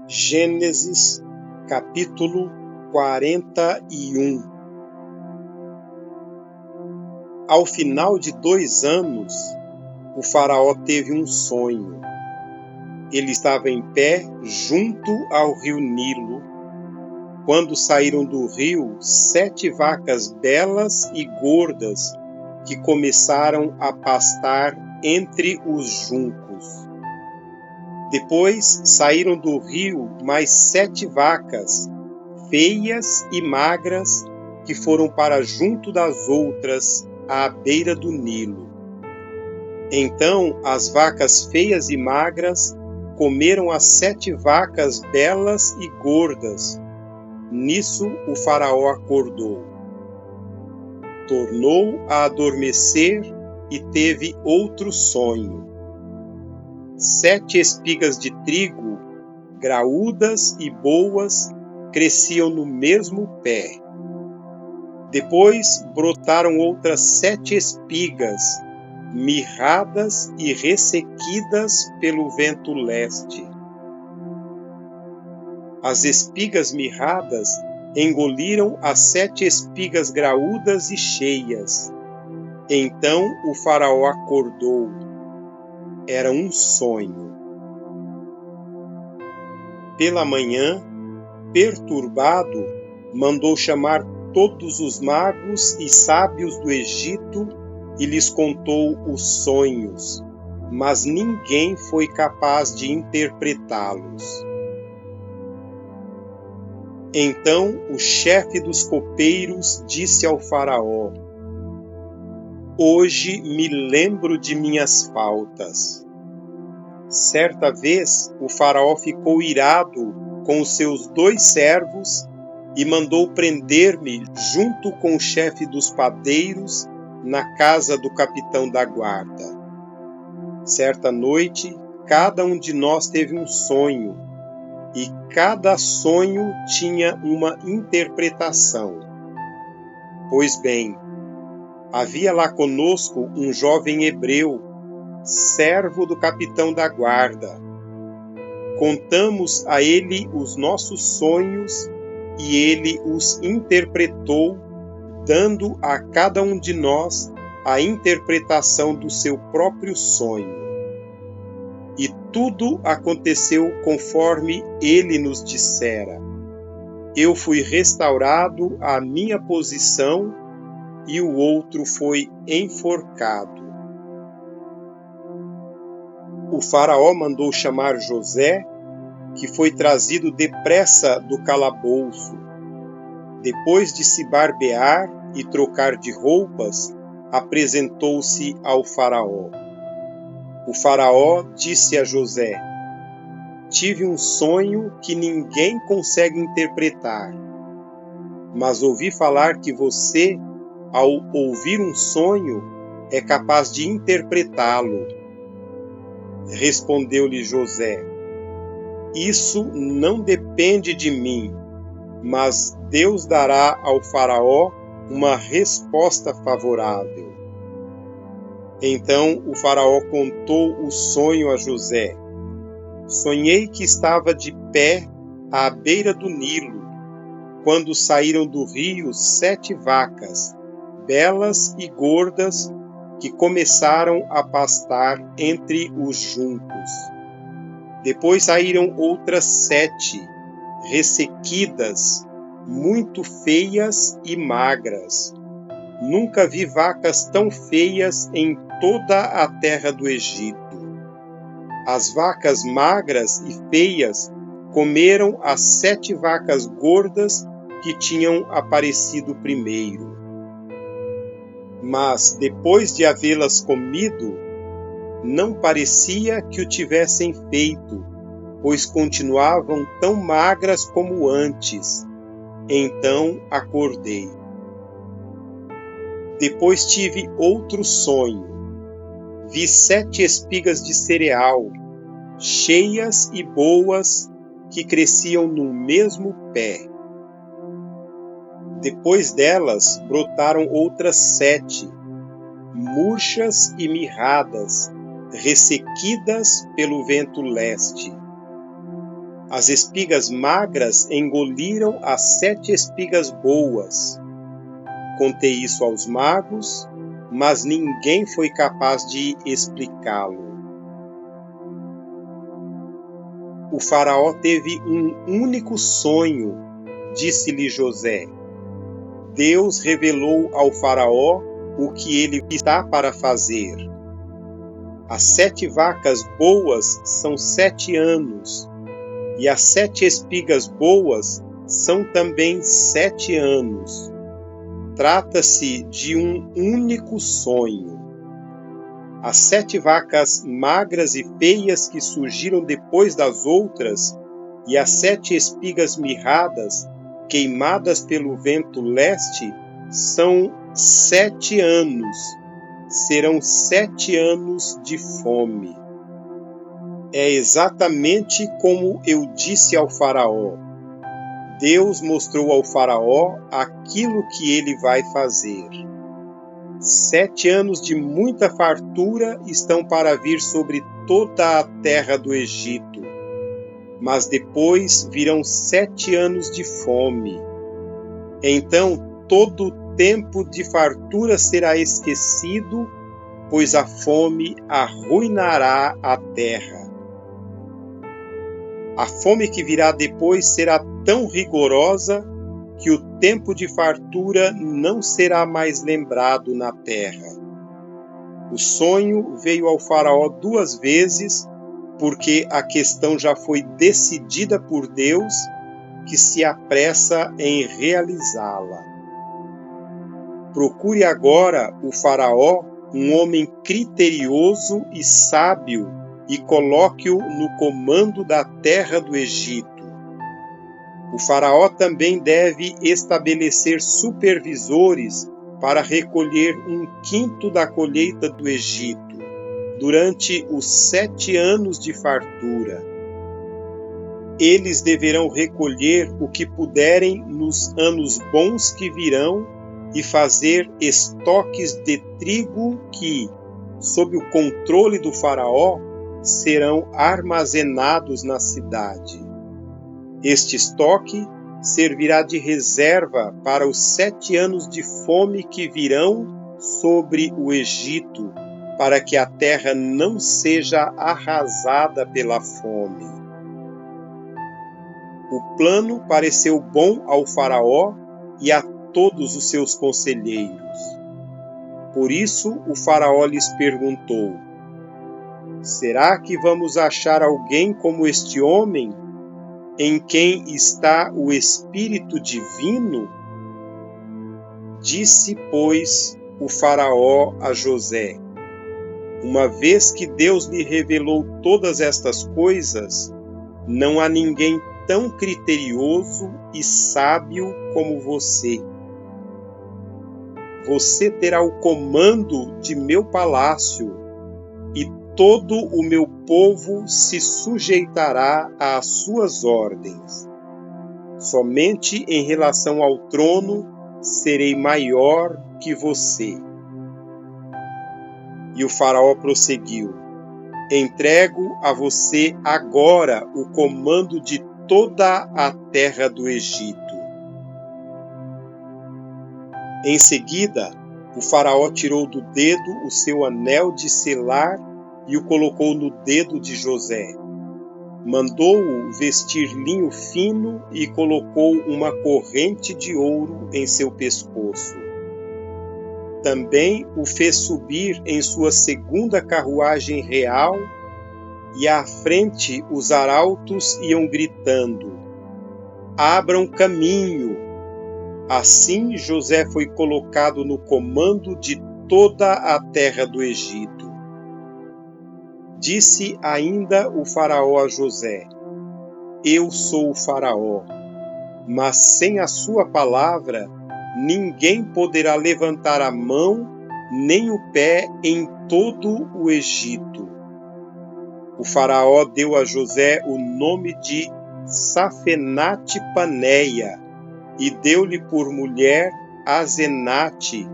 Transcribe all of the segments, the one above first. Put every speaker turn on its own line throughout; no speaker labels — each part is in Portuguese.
Gênesis, capítulo 41. Ao final de 2 anos, o faraó teve um sonho. Ele estava em pé junto ao rio Nilo, quando saíram do rio 7 vacas belas e gordas que começaram a pastar entre os juncos. Depois saíram do rio mais 7 vacas, feias e magras, que foram para junto das outras, à beira do Nilo. Então as vacas feias e magras comeram as 7 vacas belas e gordas. Nisso o faraó acordou. Tornou a adormecer e teve outro sonho. 7 espigas de trigo, graúdas e boas, cresciam no mesmo pé. Depois brotaram outras 7 espigas, mirradas e ressequidas pelo vento leste. As espigas mirradas engoliram as 7 espigas graúdas e cheias. Então o faraó acordou. Era um sonho. Pela manhã, perturbado, mandou chamar todos os magos e sábios do Egito e lhes contou os sonhos, mas ninguém foi capaz de interpretá-los. Então o chefe dos copeiros disse ao faraó: Hoje me lembro de minhas faltas. Certa vez o faraó ficou irado com os seus 2 servos e mandou prender-me junto com o chefe dos padeiros na casa do capitão da guarda. Certa noite, cada um de nós teve um sonho, e cada sonho tinha uma interpretação. Pois bem, havia lá conosco um jovem hebreu, servo do capitão da guarda. Contamos a ele os nossos sonhos e ele os interpretou, dando a cada um de nós a interpretação do seu próprio sonho. E tudo aconteceu conforme ele nos dissera. Eu fui restaurado à minha posição e o outro foi enforcado. O faraó mandou chamar José, que foi trazido depressa do calabouço. Depois de se barbear e trocar de roupas, apresentou-se ao faraó. O faraó disse a José: Tive um sonho que ninguém consegue interpretar, mas ouvi falar que você, ao ouvir um sonho, é capaz de interpretá-lo. Respondeu-lhe José: Isso não depende de mim, mas Deus dará ao faraó uma resposta favorável. Então o faraó contou o sonho a José. Sonhei que estava de pé à beira do Nilo, quando saíram do rio 7 vacas, belas e gordas, que começaram a pastar entre os juncos. Depois saíram outras 7, ressequidas, muito feias e magras. Nunca vi vacas tão feias em toda a terra do Egito. As vacas magras e feias comeram as 7 vacas gordas que tinham aparecido primeiro. Mas depois de havê-las comido, não parecia que o tivessem feito, pois continuavam tão magras como antes. Então acordei. Depois tive outro sonho. Vi 7 espigas de cereal, cheias e boas, que cresciam no mesmo pé. Depois delas brotaram outras 7, murchas e mirradas, ressequidas pelo vento leste. As espigas magras engoliram as 7 espigas boas. Contei isso aos magos, mas ninguém foi capaz de explicá-lo. O faraó teve um único sonho, disse-lhe José. Deus revelou ao faraó o que ele está para fazer. As 7 vacas boas são 7 anos, e as 7 espigas boas são também 7 anos. Trata-se de um único sonho. As 7 vacas magras e feias que surgiram depois das outras, e as 7 espigas mirradas, queimadas pelo vento leste, são 7 anos. Serão 7 anos de fome. É exatamente como eu disse ao faraó. Deus mostrou ao faraó aquilo que ele vai fazer. 7 anos de muita fartura estão para vir sobre toda a terra do Egito. Mas depois virão 7 anos de fome. Então todo o tempo de fartura será esquecido, pois a fome arruinará a terra. A fome que virá depois será tão rigorosa que o tempo de fartura não será mais lembrado na terra. O sonho veio ao faraó 2 vezes, porque a questão já foi decidida por Deus, que se apressa em realizá-la. Procure agora o faraó, um homem criterioso e sábio, e coloque-o no comando da terra do Egito. O faraó também deve estabelecer supervisores para recolher 1/5 da colheita do Egito, durante os 7 anos de fartura. Eles deverão recolher o que puderem nos anos bons que virão e fazer estoques de trigo que, sob o controle do faraó, serão armazenados na cidade. Este estoque servirá de reserva para os 7 anos de fome que virão sobre o Egito, para que a terra não seja arrasada pela fome. O plano pareceu bom ao faraó e a todos os seus conselheiros. Por isso o faraó lhes perguntou: será que vamos achar alguém como este homem, em quem está o Espírito Divino? Disse, pois, o faraó a José: uma vez que Deus lhe revelou todas estas coisas, não há ninguém tão criterioso e sábio como você. Você terá o comando de meu palácio, e todo o meu povo se sujeitará às suas ordens. Somente em relação ao trono serei maior que você. E o faraó prosseguiu: entrego a você agora o comando de toda a terra do Egito. Em seguida, o faraó tirou do dedo o seu anel de selar e o colocou no dedo de José. Mandou-o vestir linho fino e colocou uma corrente de ouro em seu pescoço. Também o fez subir em sua 2ª carruagem real, e à frente os arautos iam gritando: abram caminho! Assim José foi colocado no comando de toda a terra do Egito. Disse ainda o faraó a José: eu sou o faraó, mas sem a sua palavra ninguém poderá levantar a mão nem o pé em todo o Egito. O faraó deu a José o nome de Safenate-Paneia e deu-lhe por mulher Asenate,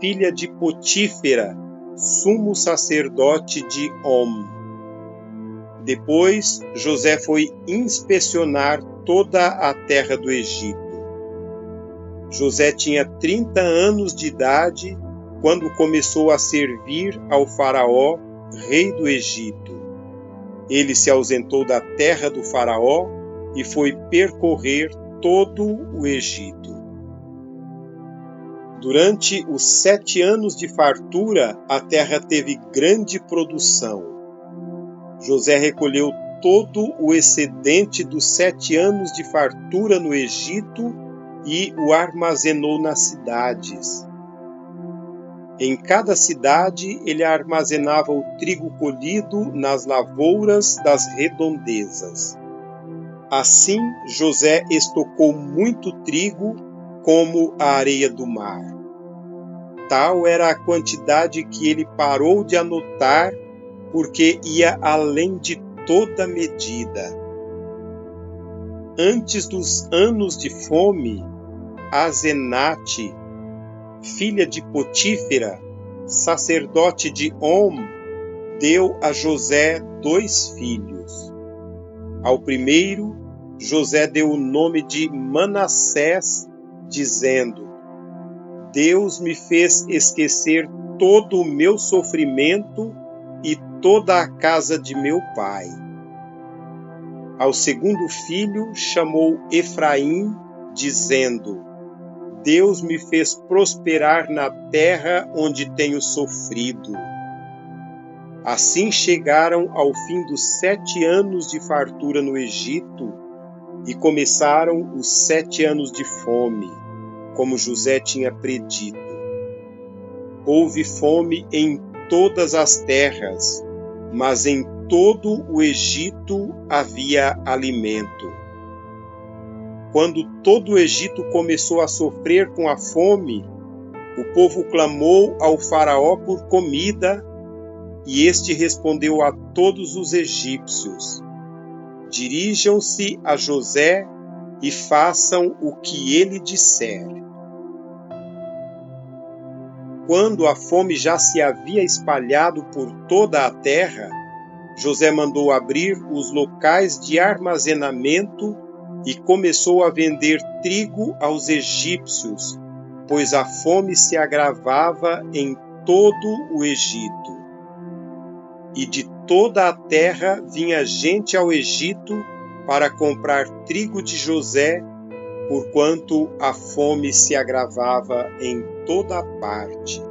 filha de Potífera, sumo sacerdote de On. Depois, José foi inspecionar toda a terra do Egito. José tinha 30 anos de idade quando começou a servir ao faraó, rei do Egito. Ele se ausentou da terra do faraó e foi percorrer todo o Egito. Durante os 7 anos de fartura, a terra teve grande produção. José recolheu todo o excedente dos 7 anos de fartura no Egito e o armazenou nas cidades. Em cada cidade ele armazenava o trigo colhido nas lavouras das redondezas. Assim José estocou muito trigo como a areia do mar. Tal era a quantidade que ele parou de anotar, porque ia além de toda medida. Antes dos anos de fome, Asenate, filha de Potífera, sacerdote de On, deu a José 2 filhos. Ao primeiro, José deu o nome de Manassés, dizendo: Deus me fez esquecer todo o meu sofrimento e toda a casa de meu pai. Ao segundo filho chamou Efraim, dizendo: Deus me fez prosperar na terra onde tenho sofrido. Assim chegaram ao fim dos 7 anos de fartura no Egito e começaram os 7 anos de fome, como José tinha predito. Houve fome em todas as terras, mas em todo o Egito havia alimento. Quando todo o Egito começou a sofrer com a fome, o povo clamou ao faraó por comida, e este respondeu a todos os egípcios: Dirijam-se a José e façam o que ele disser. Quando a fome já se havia espalhado por toda a terra, José mandou abrir os locais de armazenamento e começou a vender trigo aos egípcios, pois a fome se agravava em todo o Egito. E de toda a terra vinha gente ao Egito para comprar trigo de José, porquanto a fome se agravava em toda parte.